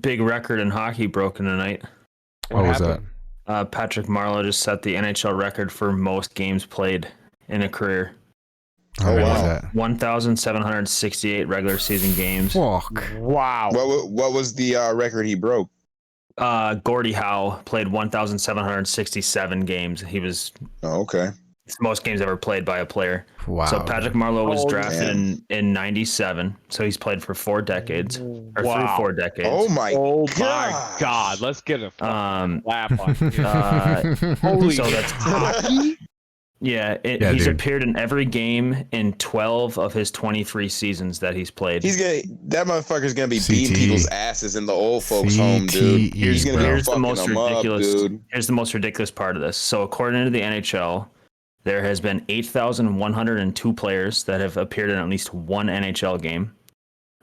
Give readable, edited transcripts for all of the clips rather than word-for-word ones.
big record in hockey broken tonight. What was happened? Patrick Marleau just set the NHL record for most games played in a career. that? Oh, Oh, wow. wow. That? 1,768 regular season games. Fuck. Wow. What was the record he broke? Gordie Howe played 1,767 games. He was Oh, okay. it's the most games ever played by a player. Wow. So Patrick Marleau was Oh, drafted damn. in 97. So he's played for 4 decades or Wow. through 4 decades. Oh my Oh my gosh. God! Let's get a Um, clap on you. Holy so that's hockey. yeah, Yeah, he's dude. appeared in every game in 12 of his 23 seasons that he's played. That motherfucker's gonna be CTE. beating people's asses in the old folks' home, dude. CTE, He's gonna be Here's the fucking most them up, ridiculous. dude. Here's the most ridiculous part of this. So according to the NHL, there has been 8,102 players that have appeared in at least one NHL game.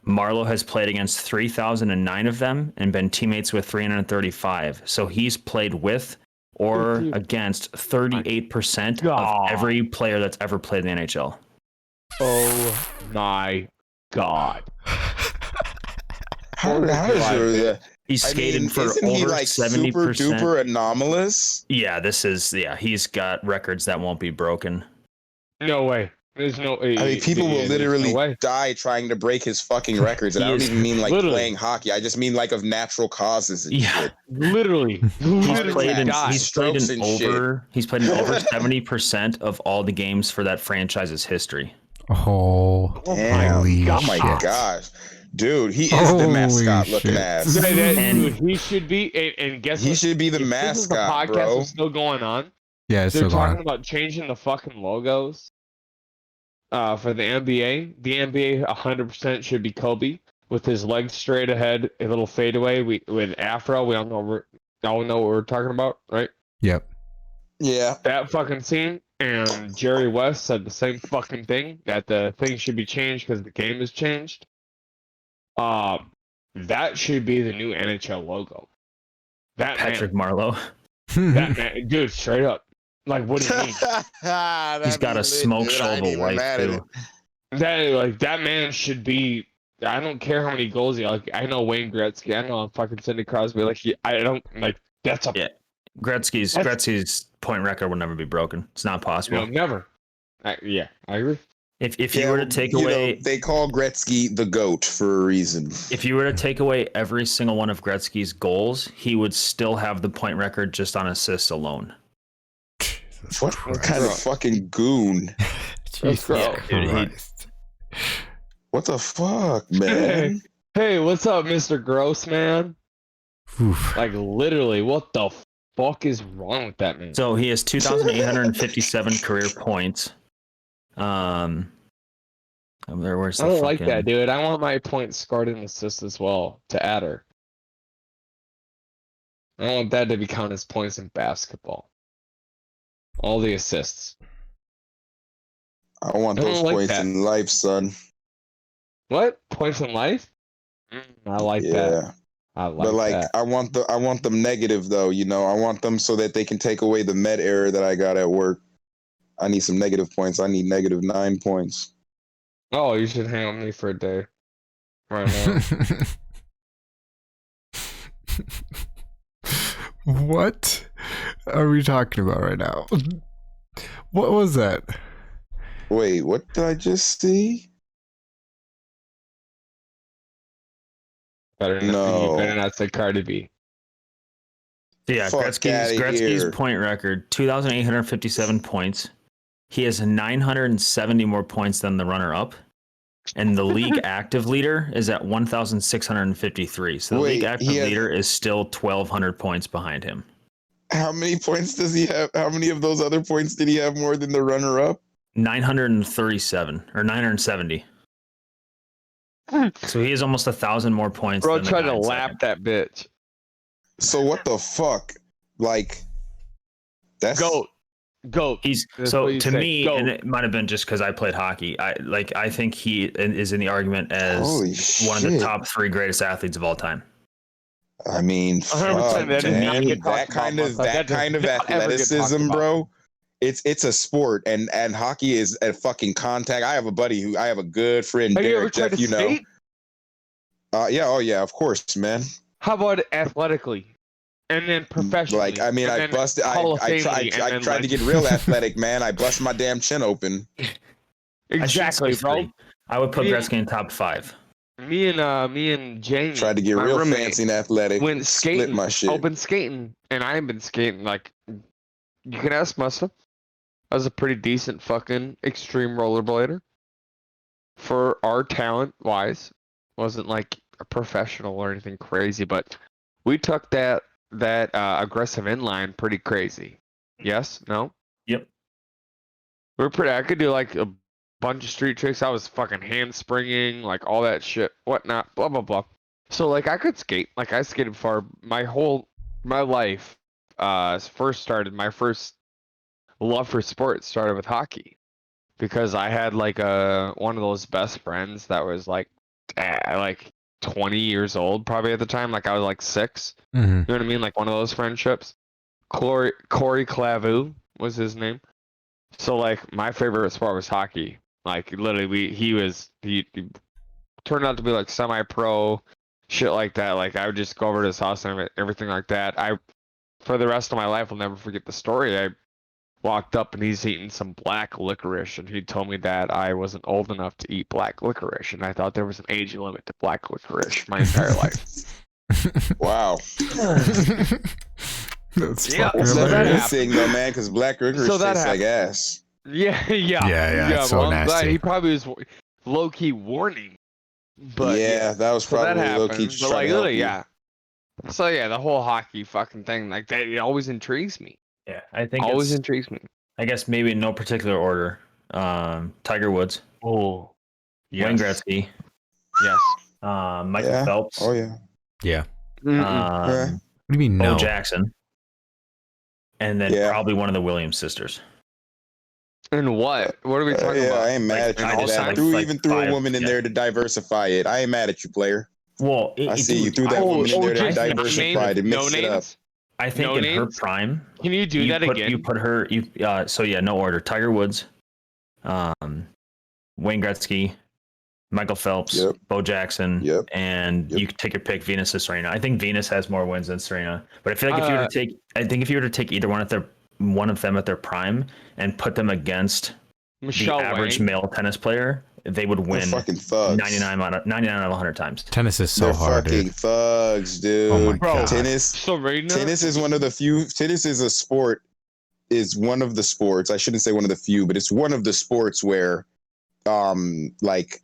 Marleau has played against 3,009 of them and been teammates with 335. So he's played with or against 38% God. of every player that's ever played in the NHL. Oh my God! How is there? He's skated for isn't he over like 70%. super duper anomalous? Yeah, he's got records that won't be broken. No way. There's no. I mean, people will literally No way. die trying to break his fucking records. And I He don't is even mean like literally- playing hockey. I just mean like of natural causes and Yeah. shit. Literally. He's Literally played in, guys. he's played in Strokes and shit. over 70% of all the games for that franchise's history. Oh, Damn. holy Oh my shit. gosh. Dude, he is the Holy mascot looking shit. ass. And- Dude, he should be. And guess He what? should be the If this is the mascot, podcast bro. is still going on. Yeah, it's They're still talking going. about changing the fucking logos for the NBA. The NBA 100% should be Kobe with his legs straight ahead, a little fadeaway with afro. We all know what we're talking about, right? Yep. Yeah. That fucking scene. And Jerry West said the same fucking thing, that the thing should be changed because the game has changed. That should be the new NHL logo. That Patrick Marleau. that man, dude, straight up. Like, what do you mean? He's got a smoke show of a wife too. That man should be. I don't care how many goals he. Like, I know Wayne Gretzky. I know fucking Sidney Crosby. Like, I don't like. That's a Yeah. Gretzky's point record will never be broken. It's not possible. never. Yeah, I agree. If you were to take away they call Gretzky the GOAT for a reason. if you were to take away every single one of Gretzky's goals, he would still have the point record just on assists alone. Jesus What Christ. kind of fucking goon? Jesus gross. Christ. What the fuck, man? Hey, what's up, Mr. Gross, man? Oof. Like, literally, what the fuck is wrong with that man? So he has 2,857 career points. Where's the I don't like fucking- that, dude. I want my points scored and assists as well to add her. I don't want that to be counted as points in basketball. All the assists. I want I don't those like points that. in life, son. What? Points in life? I like that. Yeah. I like But like that. I want them negative though, you know. I want them so that they can take away the med error that I got at work. I need some negative points. I need -9 points. Oh, you should hang on me for a day. Right now. What are we talking about right now? What was that? Wait, what did I just see? Better not, No. You better not say Cardi B. Yeah, Fuck Gretzky's outta here. point record, 2,857 points. He has 970 more points than the runner-up. And the league active leader is at 1,653. So the league Wait, active he has- leader is still 1,200 points behind him. How many points does he have? How many of those other points did he have more than the runner-up? 937 or 970. So he has almost 1,000 more points. Bro than the tried guy to in lap second. that bitch. So what the fuck? Like, that's Goat. He's That's so what you to say. me, Go. and it might have been just because I played hockey. I think he is in the argument as Holy one of the shit. top 3 greatest athletes of all time. I mean, 100%, fuck, that man. did not get that talked kind about, of but that that kind of does not ever get talked athleticism, about. bro. It's a sport, and hockey is a fucking contact. I have a good friend, Have you ever Derek. tried Jeff, to you know. skate? Yeah, oh yeah, of course, man. How about athletically, and then professionally? Like, I mean, and I then busted. Hall of I Famely, tried. and I then, tried like, to get real athletic, man. I busted my damn chin open. Exactly, bro. I would put Me- Gretzky in top 5. Me and Jamie, Tried to get my real roommate, fancy and athletic. went Split skating. my shit. Open skating, and I ain't been skating. Like, you can ask Musta. I was a pretty decent fucking extreme rollerblader. For our talent wise, wasn't like a professional or anything crazy, but we took that aggressive inline pretty crazy. Yes? No? Yep. We're pretty. I could do like a bunch of street tricks. I was fucking handspringing, like all that shit, whatnot, blah blah blah. So like I could skate. Like I skated far. My life, first started. My first love for sports started with hockey, because I had like one of those best friends that was like 20 years old probably at the time. Like I was like 6. Mhm. You know what I mean? Like one of those friendships. Corey Clavu was his name. So like my favorite sport was hockey. Like literally he turned out to be like semi-pro shit like that. Like I would just go over to his house and everything like that. For the rest of my life will never forget the story. I walked up and he's eating some black licorice, and he told me that I wasn't old enough to eat black licorice, and I thought there was an age limit to black licorice my entire life. Wow. That's Yeah, fucking That's so not that a good hilarious. happened. thing though, man, because black licorice So that tastes like ass. Yeah, Yeah, it's so well, I'm glad nasty. he probably was low key warning, but yeah, that was so that probably low key happened. just But trying like to help literally, you. yeah. So yeah, the whole hockey fucking thing, like that, it always intrigues me. Yeah, I think Always it's, intrigues me. I guess maybe in no particular order. Tiger Woods, Oh, Wayne Gretzky, Yes. Michael Yeah. Phelps, Oh yeah. Yeah. Mm-mm. Yeah. What do you mean Bo no? Jackson, and then Yeah. probably one of the Williams sisters. And what? What are we talking Yeah, about? I ain't mad at you I for just that. like Even threw a 5, woman in yeah. there to diversify it. I ain't mad at you, player. Well, I see you dude, threw that woman in there to just diversify, to no mix it up. names. I think No in her names? prime, Can you do that again? You put her. So yeah, no order. Tiger Woods, Wayne Gretzky, Michael Phelps, Yep. Bo Jackson, Yep. and Yep. you could take your pick, Venus or Serena. I think Venus has more wins than Serena, but I feel like if you were to take either one of them at their prime and put them against Michelle the average Wang. male tennis player, they would They're win fucking thugs. 99 out of 100 times. Tennis is so They're hard, fucking dude. thugs, dude. Oh my Bro, god. Serena. Tennis is one of the few. Tennis is a sport. Is one of the sports. I shouldn't say one of the few, but it's one of the sports where, like,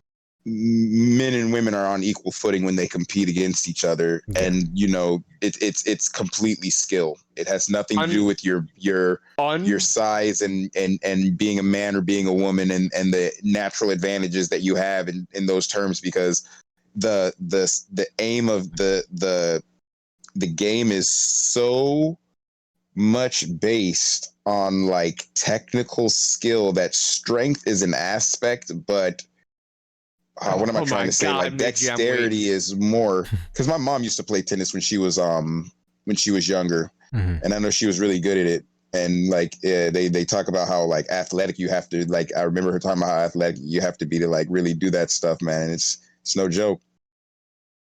men and women are on equal footing when they compete against each other, Yeah. and you know, it's completely skill. It has nothing to do with your size and being a man or being a woman, and the natural advantages that you have in those terms, because the aim of the game is so much based on like technical skill that strength is an aspect, but what am I Oh trying my to say? God, Like Mickey, I'm dexterity waiting. is more, because my mom used to play tennis when she was younger, Mhm. and I know she was really good at it. And like they talk about how like athletic you have to, like I remember her talking about how athletic you have to be to like really do that stuff, man. And it's no joke.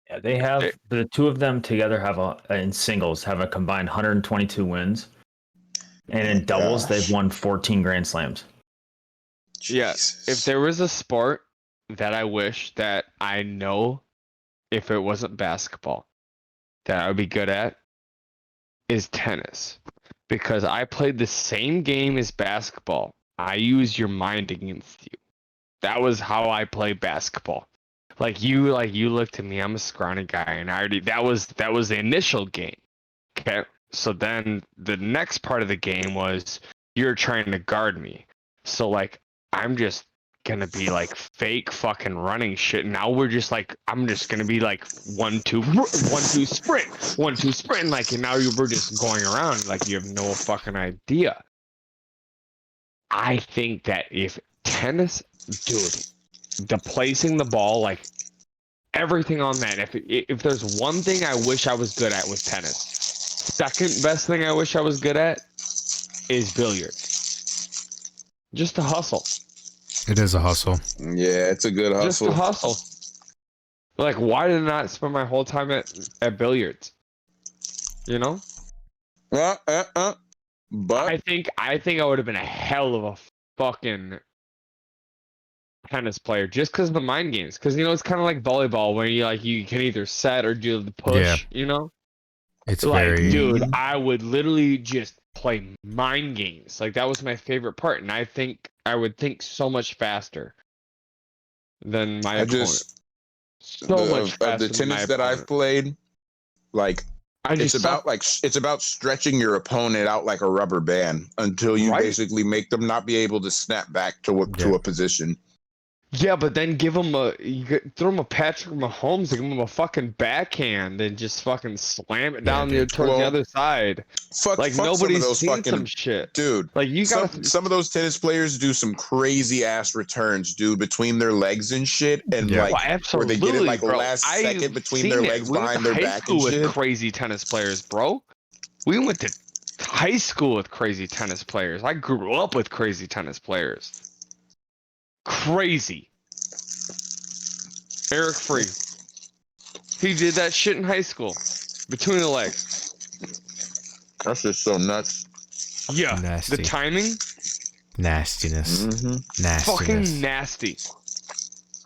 Yeah, they have the two of them together in singles have a combined 122 wins, and in doubles they've won 14 Grand Slams. Yeah, Jesus. if there was a sport that I wish that I know, if it wasn't basketball, that I would be good at, is tennis. Because I played the same game as basketball. I use your mind against you. That was how I play basketball. Like you looked at me, I'm a scrawny guy, and that was the initial game. Okay. So then the next part of the game was you're trying to guard me. So like I'm just gonna be like fake fucking running shit. Now we're just like I'm just gonna be like 1-2 sprint, 1-2 sprint, like, and now we're just going around like you have no fucking idea. I think that if tennis, dude, the placing the ball, like everything on that, if there's one thing I wish I was good at with tennis, second best thing I wish I was good at is billiards. Just to hustle. It is a hustle. Yeah, it's a good Just to hustle. hustle. Like, why did I not spend my whole time at billiards? You know? But I think I would have been a hell of a fucking tennis player just because of the mind games. Because it's kind of like volleyball where you can either set or do the push. It's Like, very dude, I would literally just play mind games. Like, that was my favorite part, and I think I would think so much faster than my opponent. So much faster of the than my tennis that I've opponent. played, like it's about stretching your opponent out like a rubber band until you basically make them not be able to snap back to a position. Yeah, but then throw him a Patrick Mahomes, give him a fucking backhand, and just fucking slam it down towards the other side. Fuck Nobody's some of those seen fucking some shit, dude. Like some of those tennis players do some crazy ass returns, dude, between their legs and shit, and where they get it like last second between their legs behind their back and shit. With crazy tennis players, bro. We went to high school with crazy tennis players. I grew up with crazy tennis players. Crazy. Eric Free. He did that shit in high school. Between the legs. That's just so nuts. Yeah. Nasty. The timing. Nastiness. Nastiness. Fucking nasty.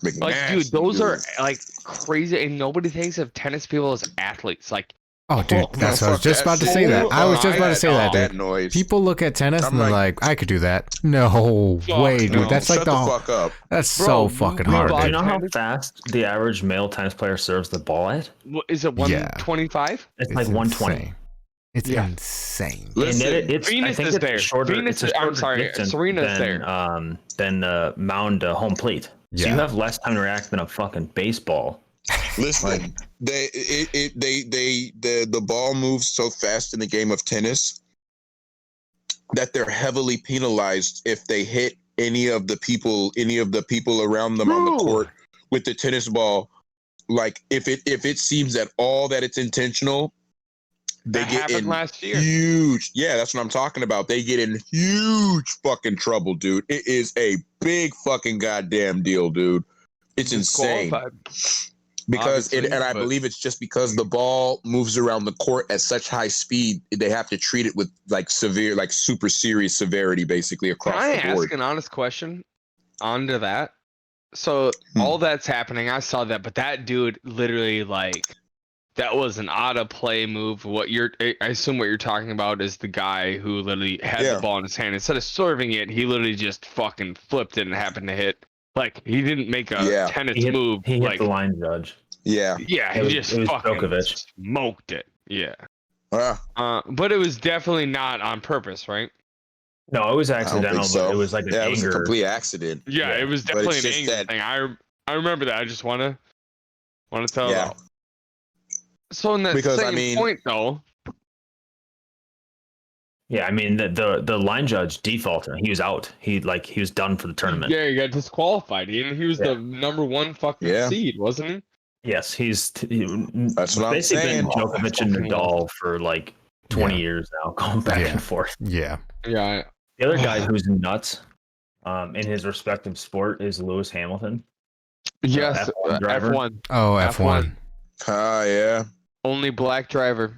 Dude, those are like crazy, and nobody thinks of tennis people as athletes. Like, oh, dude, that's what I was just about to say. That I was just about to say that, dude. Noise. People look at tennis and they're like, I could do that. No way, dude. That's like Shut the fuck up. That's so fucking hard. Do you know how fast the average male tennis player serves the ball at? Is it 125? It's like 120. It's insane. Listen, Venus is there. Serena's there. Than mound home plate. So you have less time to react than a fucking baseball. Listen, the ball moves so fast in the game of tennis that they're heavily penalized if they hit any of the people around them on the court with the tennis ball. Like if it seems at all that it's intentional, they get in last year. Huge. Yeah, that's what I'm talking about. They get in huge fucking trouble, dude. It is a big fucking goddamn deal, dude. It's insane. Because I believe it's just because the ball moves around the court at such high speed, they have to treat it with like super serious severity, basically across the board. Can I ask an honest question onto that? So all that's happening, I saw that, but that dude literally that was an out of play move. I assume what you're talking about is the guy who literally had the ball in his hand. Instead of serving it, he literally just fucking flipped it and happened to hit. Like, he didn't make a tennis move. He hit the line judge. Yeah. Yeah, he just fucking smoked it. Yeah. But it was definitely not on purpose, right? No, it was accidental. So. But it was like an anger. It was a complete accident. Yeah, it was definitely an anger thing. I remember that. I just want to tell you. So in that same point, though. Yeah, I mean the line judge defaulted. He was out. He was done for the tournament. Yeah, he got disqualified. He was the number one fucking seed, wasn't he? Yes, that's what I'm saying. Been Djokovic and Nadal for like 20 years now, going back and forth. Yeah. Yeah. The other guy who's nuts, in his respective sport is Lewis Hamilton. Yes, F1 driver. F1. Oh, F1. Yeah. Only black driver.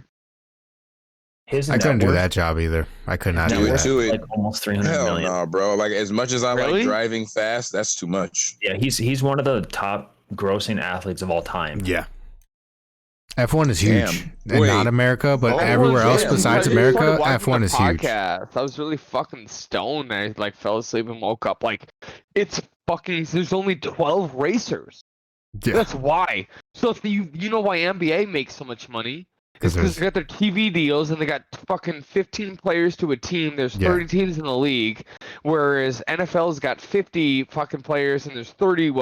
I couldn't do that job either. I could not do that. Like almost 300 million. No, bro. Like, as much as I like driving fast, that's too much. Yeah, he's one of the top grossing athletes of all time. Yeah. F1 is huge. And not America, but everywhere else besides America, F1 is huge. I was really fucking stoned. I fell asleep and woke up. Like, it's fucking, there's only 12 racers. Yeah. That's why. So if you know why NBA makes so much money? It's because they got their TV deals and they got fucking 15 players to a team. There's 30 teams in the league, whereas NFL's got 50 fucking players and there's 30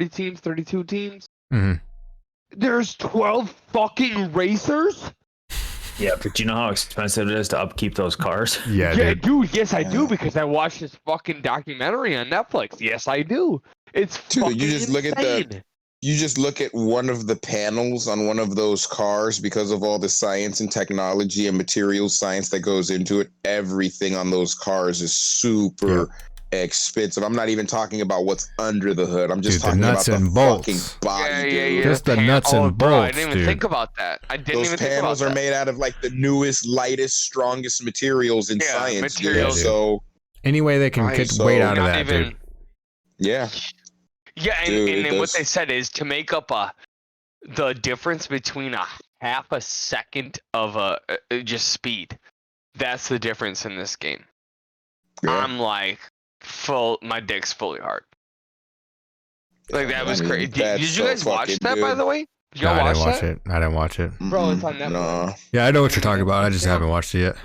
teams, 32 teams? Mm-hmm. There's 12 fucking racers? Yeah, but do you know how expensive it is to upkeep those cars? Yeah, dude. Yes, I do, because I watched this fucking documentary on Netflix. Yes, I do. It's fucking insane. You just look at one of the panels on one of those cars, because of all the science and technology and material science that goes into it. Everything on those cars is super expensive. I'm not even talking about what's under the hood. I'm just Dude, talking about and the bolts. fucking body, dude. Just the nuts and bolts, I didn't even think about that. Those panels are made out of like the newest, lightest, strongest materials in science, dude. So any way they can get weight out of that, dude. Yeah. Yeah, and then what they said is to make up the difference between a half a second of just speed. That's the difference in this game. Yeah. I'm like my dick's fully hard. Like that was crazy. Did you guys watch that, by the way? Did y'all watch it? I didn't watch it. Bro, it's on Netflix. Yeah, I know what you're talking about. I just haven't watched it yet.